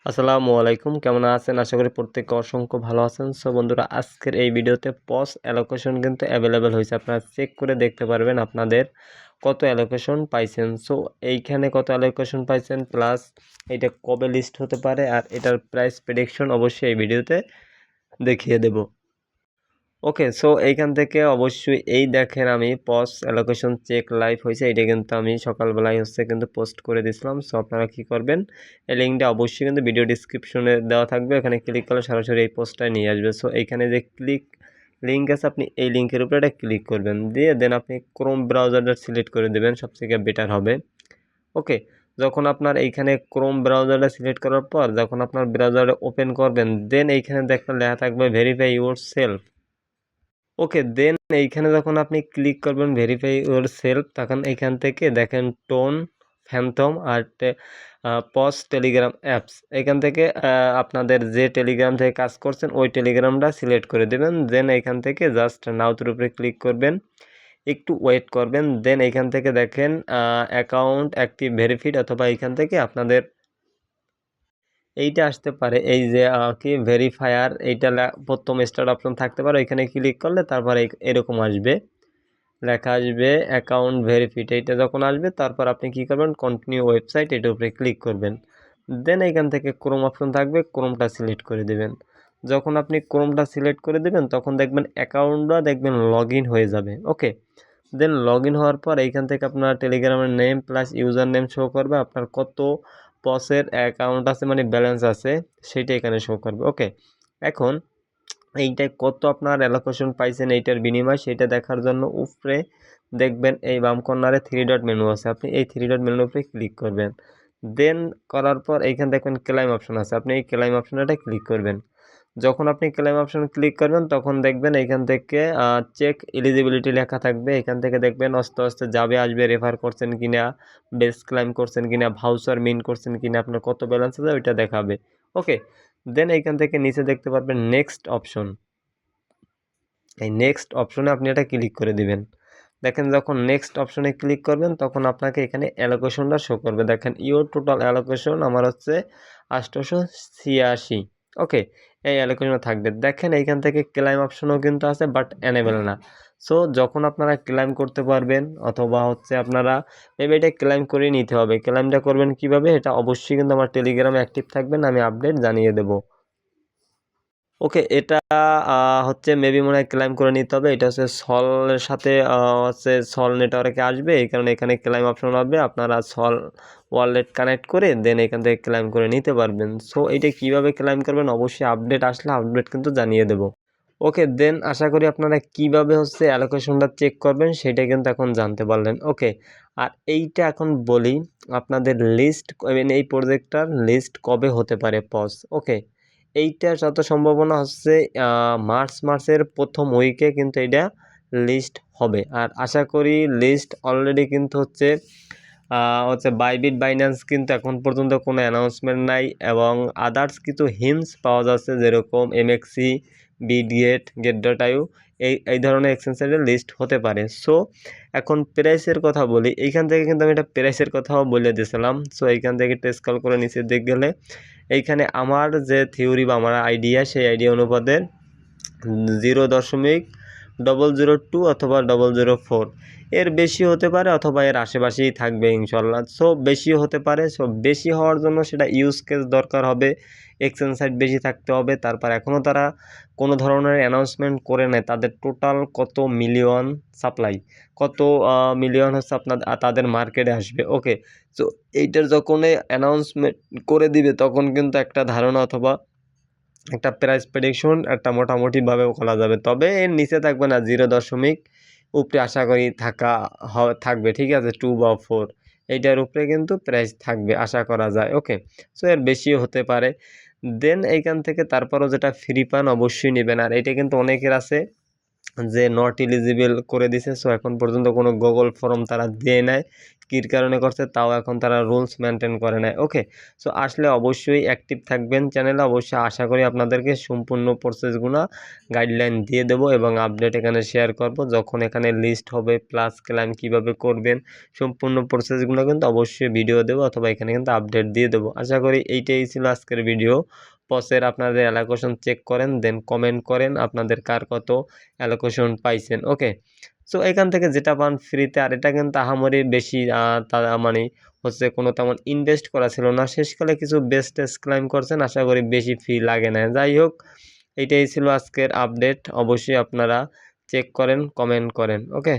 আসসালামু আলাইকুম, কেমন আছেন? আশা করি প্রত্যেকে অসংখ্য ভালো আছেন। সো বন্ধুরা, আজকের এই ভিডিওতে পজ অ্যালোকেশন কিন্তু অ্যাভেলেবেল হয়েছে। আপনারা চেক করে দেখতে পারবেন আপনাদের কত অ্যালোকেশন পাইছেন। সো এইখানে কত অ্যালোকেশন পাইছেন প্লাস এটা কবে লিস্ট হতে পারে আর এটার প্রাইস প্রেডিকশন অবশ্যই এই ভিডিওতে দেখিয়ে দেব। ওকে, সো এইখান থেকে অবশ্যই এই দেখেন আমি পজ অ্যালোকেশন চেক লাইভ হয়েছে, এটা কিন্তু আমি সকালবেলায় কিন্তু পোস্ট করে দিয়েছিলাম। সো আপনারা কি করবেন, এই লিঙ্কটা অবশ্যই কিন্তু ভিডিও ডিসক্রিপশনে দেওয়া থাকবে, এখানে ক্লিক করলে সরাসরি এই পোস্টটায় নিয়ে আসবে। সো এইখানে যে লিঙ্ক আছে, আপনি এই লিঙ্কের উপরে এটা ক্লিক করবেন, দিয়ে দেন আপনি ক্রোম ব্রাউজারটা সিলেক্ট করে দেবেন, সবথেকে বেটার হবে। ওকে, যখন আপনার এইখানে ক্রোম ব্রাউজারটা সিলেক্ট করার পর যখন আপনার ব্রাউজারে ওপেন করবেন, দেন এইখানে দেখতে লেখা থাকবে ভেরিফাই ইউর সেলফ। ওকে, দেন এইখানে যখন আপনি ক্লিক করবেন ভেরিফাই ইউর সেলফ, তখন এইখান থেকে দেখেন টোন, ফ্যান্টম আর পজ টেলিগ্রাম অ্যাপস, এখান থেকে আপনাদের যে টেলিগ্রাম থেকে কাজ করছেন ওই টেলিগ্রামটা সিলেক্ট করে দেবেন। দেন এইখান থেকে জাস্ট নাউতের উপরে ক্লিক করবেন, একটু ওয়েট করবেন। দেন এইখান থেকে দেখেন অ্যাকাউন্ট অ্যাক্টিভ ভেরিফাইড, অথবা এইখান থেকে আপনাদের এইটা আসতে পারে, এই যে কি ভেরিফায়ার, এইটা প্রথম স্টার্ট অপশন থাকতে পারে, এখানে ক্লিক করলে তারপর এরকম আসবে, লেখা আসবে অ্যাকাউন্ট ভেরিফাইড। এইটা যখন আসবে তারপর আপনি কি করবেন, কন্টিনিউ ওয়েবসাইট, এটার উপরে ক্লিক করবেন। দেন এখান থেকে ক্রোম অপশন থাকবে, ক্রোমটা সিলেক্ট করে দেবেন। যখন আপনি ক্রোমটা সিলেক্ট করে দেবেন তখন দেখবেন অ্যাকাউন্টটা দেখবেন লগ ইন হয়ে যাবে। ওকে, দেন লগ ইন হওয়ার পর এইখান থেকে আপনার টেলিগ্রামের name plus user name show করবে, আপনার কত পসের অ্যাকাউন্ট আছে মানে ব্যালেন্স আছে সেইটা এখানে শো করবে। ওকে, এখন এইটায় কত আপনার অ্যালোকেশন পাইছেন এইটার বিনিময়, সেটা দেখার জন্য উপরে দেখবেন এই বাম কর্নারে 3 ডট মেনু আছে, আপনি এই 3 ডট মেনুর উপরে ক্লিক করবেন। দেন করার পর এইখানে দেখবেন ক্লাইম অপশন আছে, আপনি এই ক্লাইম অপশনটা ক্লিক করবেন। যখন আপনি ক্লেম অপশন ক্লিক করবেন তখন দেখবেন এইখান থেকে চেক এলিজিবিলিটি লেখা থাকবে, এখান থেকে দেখবেন আস্তে আস্তে যাবে আসবে, রেফার করছেন কিনা, বেস ক্লাইম করছেন কিনা, ভাউচার মিন করছেন কিনা, আপনার কত ব্যালেন্স আছে ওইটা দেখাবে। ওকে, দেন এইখান থেকে নিচে দেখতে পারবেন নেক্সট অপশন, এই নেক্সট অপশনে আপনি এটা ক্লিক করে দিবেন। দেখেন যখন নেক্সট অপশনে ক্লিক করবেন তখন আপনাকে এখানে অ্যালোকেশনটা শো করবে। দেখেন ইওর টোটাল অ্যালোকেশন আমার হচ্ছে 886। ওকে, এই অ্যালোকেশন থাকবে। দেখেন এইখান থেকে ক্লাইম অপশনও কিন্তু আছে, বাট এনেবেল না। সো যখন আপনারা ক্লাইম করতে পারবেন, অথবা হচ্ছে আপনারা মেবি এটা ক্লাইম করে নিতে হবে। ক্লাইমটা করবেন কিভাবে, এটা অবশ্যই কিন্তু আমার টেলিগ্রামে অ্যাক্টিভ থাকবেন, আমি আপডেট জানিয়ে দেবো। ওকে, এটা হচ্ছে মেবি মনে হয় ক্লাইম করে নিতে হবে। এটা হচ্ছে সলের সাথে হচ্ছে সল নেটওয়ার্কে আসবে, এই কারণে এখানে ক্লাইম অপশন হবে, আপনারা সল ওয়ালেট কানেক্ট করে দেন এখান থেকে ক্লাইম করে নিতে পারবেন। সো এটা কিভাবে ক্লাইম করবেন অবশ্যই আপডেট আসলে আপডেট কিন্তু জানিয়ে দেব। ওকে, দেন আশা করি আপনারা কিভাবে হচ্ছে অ্যালোকেশনটা চেক করবেন সেটা কিন্তু এখন জানতে পারলেন। ওকে, আর এইটা এখন বলি আপনাদের লিস্ট, এই প্রজেক্টটার লিস্ট কবে হতে পারে পজ। ওকে, এইটার যত সম্ভাবনা হচ্ছে মার্চের প্রথম উইকে কিন্তু এটা লিস্ট হবে, আর আশা করি লিস্ট অলরেডি কিন্তু হচ্ছে বাইবিট বাইন্যান্স কিন্তু এখন পর্যন্ত কোনো অ্যানাউন্সমেন্ট নাই, এবং আদার্স কিছু হিন্টস পাওয়া যাচ্ছে, যেরকম এমএক্সি, বিটগেট, গেট.আইও, এই ধরনের এক্সচেঞ্জের লিস্ট হতে পারে। সো এখন প্রাইসের কথা বলি, এইখান থেকে কিন্তু আমি এটা প্রাইসের কথাও বলে দিয়েছিলাম। সো এইখান থেকে টেস্ট কল করে নিচে দিক গেলে এইখানে আমার যে থিওরি বা আমার আইডিয়া, সেই আইডিয়া অনুপাতে 0.002 অথবা 0.004 এর বেশি হতে পারে, অথবা এর আশেপাশেই থাকবে ইনশাল্লাহ। সো বেশি হতে পারে। সো বেশি হওয়ার জন্য সেটা ইউজ কেস দরকার হবে, এক্সচেঞ্জ সাইট বেশি থাকতে হবে। তারপর এখনও তারা কোনো ধরনের অ্যানাউন্সমেন্ট করে নেয় তাদের টোটাল কত মিলিয়ন সাপ্লাই, কত মিলিয়ন হচ্ছে আপনার তাদের মার্কেটে আসবে। ওকে, সো এইটার যখন অ্যানাউন্সমেন্ট করে দিবে তখন কিন্তু একটা ধারণা অথবা একটা প্রাইস প্রেডিকশন একটা মোটামুটিভাবে করা যাবে, তবে এর নিচে থাকবে না, 0 উপরে আশা করি থাকবে। ঠিক আছে, 2 বা 4 এইটার উপরে কিন্তু প্রাইস থাকবে আশা করা যায়। ওকে, সো এর বেশিও হতে পারে। দেন এইখান থেকে তারপরও যেটা ফ্রি পান অবশ্যই নেবেন, আর এটা কিন্তু অনেকের আছে যে নট এলিজিবল করে দিছে। সো এখন পর্যন্ত কোনো গুগল ফর্ম তারা দেয় নাই, কির কারণে করছে তাও এখন তারা রুলস মেনটেন করে নেয়। ওকে, সো আসলে অবশ্যই অ্যাক্টিভ থাকবেন চ্যানেলে, অবশ্যই আশা করি আপনাদেরকে সম্পূর্ণ প্রসেসগুলো গাইডলাইন দিয়ে দেবো এবং আপডেট এখানে শেয়ার করব। যখন এখানে লিস্ট হবে প্লাস ক্লাইম কীভাবে করবেন সম্পূর্ণ প্রসেসগুলো কিন্তু অবশ্যই ভিডিও দেবো অথবা এখানে কিন্তু আপডেট দিয়ে দেবো। আশা করি এইটাই ছিল আজকের ভিডিও। পসের আপনাদের অ্যালোকেশন চেক করেন, দেন কমেন্ট করেন আপনাদের কার কত অ্যালোকেশন পাইছেন। ওকে, সো এখান থেকে যেটা পান ফ্রিতে, আর এটা কিন্তু আহামরি বেশি মানে হচ্ছে কোনো তেমন ইনভেস্ট করা ছিল না, শেষকালে কিছু বেস্ট ক্লাইম করছেন, আশা করি বেশি ফি লাগে না। যাই হোক, এইটাই ছিল আজকের আপডেট, অবশ্যই আপনারা চেক করেন, কমেন্ট করেন। ওকে।